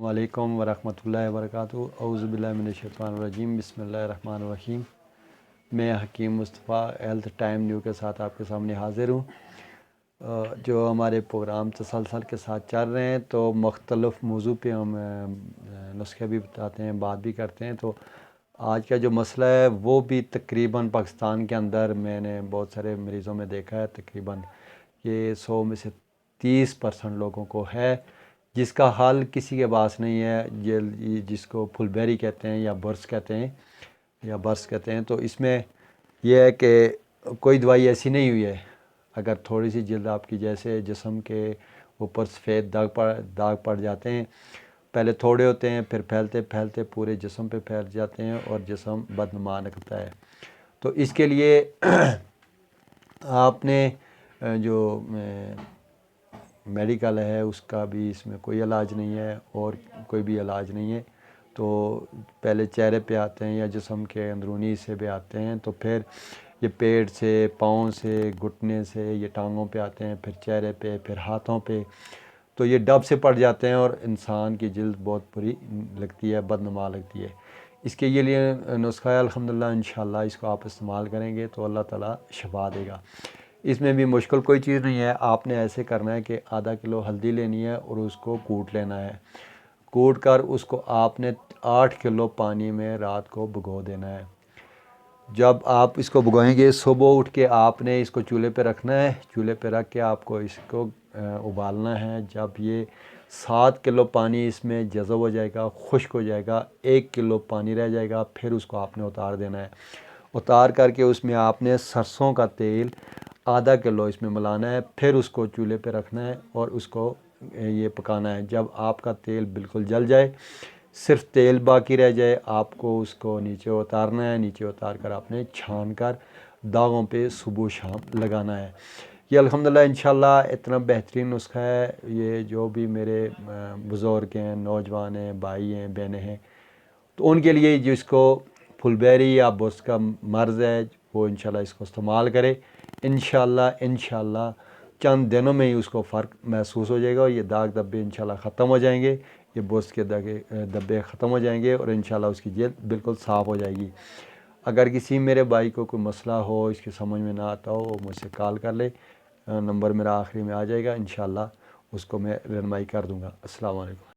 वालेकुम वरहमतुल्लाहि वबरकातुहू औज़ु बिल्लाहि मिनश्शैतानिर्रजीम बिस्मिल्लाहिर्रहमानिर्रहीम। मैं हकीम मुस्तफ़ा हेल्थ टाइम न्यू के साथ आपके सामने हाज़िर हूँ। जो हमारे प्रोग्राम तसलसल के साथ चल रहे हैं तो मुख्तलिफ़ मौज़ू पे हम नुस्खे भी बताते हैं, बात भी करते हैं। तो आज का जो मसला है वो भी तकरीबन पाकिस्तान के अंदर मैंने बहुत सारे मरीज़ों में देखा है, तकरीबन ये 100 में से 30% लोगों को है, जिसका हल किसी के पास नहीं है। जिसको फुलबेरी कहते हैं या बर्स कहते हैं। तो इसमें यह है कि कोई दवाई ऐसी नहीं हुई है। अगर थोड़ी सी जल्द आपकी जैसे जिस्म के ऊपर सफ़ेद दाग पड़ जाते हैं, पहले थोड़े होते हैं, फिर फैलते फैलते पूरे जिस्म पे फैल जाते हैं और जिस्म बदनुमा निकलता है। तो इसके लिए आपने जो मेडिकल है उसका भी इसमें कोई इलाज नहीं है और कोई भी इलाज नहीं है। तो पहले चेहरे पे आते हैं या जिस्म के अंदरूनी हिस्से पे आते हैं, तो फिर ये पेट से, पाँव से, घुटने से, ये टांगों पे आते हैं, फिर चेहरे पे, फिर हाथों पे। तो ये डब से पड़ जाते हैं और इंसान की जिल्द बहुत बुरी लगती है, बदनुमा लगती है। इसके ये लिए नुस्खा है अल्हम्दुलिल्लाह, इंशाअल्लाह इसको आप इस्तेमाल करेंगे तो अल्लाह ताला शफा देगा। इसमें भी मुश्किल कोई चीज़ नहीं है। आपने ऐसे करना है कि आधा किलो हल्दी लेनी है और उसको कूट लेना है। कूट कर उसको आपने 8 किलो पानी में रात को भिगो देना है। जब आप इसको भिगोएंगे, सुबह उठ के आपने इसको चूल्हे पे रखना है। चूल्हे पे रख के आपको इसको उबालना है। जब ये 7 किलो पानी इसमें जज़ब हो जाएगा, खुश्क हो जाएगा, 1 किलो पानी रह जाएगा, फिर उसको आपने उतार देना है। उतार करके उसमें आपने सरसों का तेल आधा किलो इसमें मिलाना है, फिर उसको चूल्हे पे रखना है और उसको ये पकाना है। जब आपका तेल बिल्कुल जल जाए, सिर्फ तेल बाकी रह जाए, आपको उसको नीचे उतारना है। नीचे उतार कर आपने छान कर दागों पे सुबह शाम लगाना है। ये अल्हम्दुलिल्लाह इंशाअल्लाह इतना बेहतरीन नुस्खा है। ये जो भी मेरे बुज़ुर्ग हैं, नौजवान हैं, भाई हैं, बहनें हैं, तो उनके लिए जिसको फुलबेरी या बुर्स का मर्ज़ है वो इंशाल्लाह इसको इस्तेमाल करे। इंशाल्लाह चंद दिनों में ही उसको फ़र्क महसूस हो जाएगा और ये दाग धब्बे इंशाल्लाह ख़त्म हो जाएंगे। ये बुर्स के धब्बे ख़त्म हो जाएंगे और इंशाल्लाह उसकी जल्द बिल्कुल साफ़ हो जाएगी। अगर किसी मेरे भाई को कोई मसला हो, इसकी समझ में ना आता हो, वो मुझसे कॉल कर ले। नंबर मेरा आखिरी में आ जाएगा, इंशाल्लाह उसको मैं रहनुमाई कर दूँगा। अस्सलाम वालेकुम।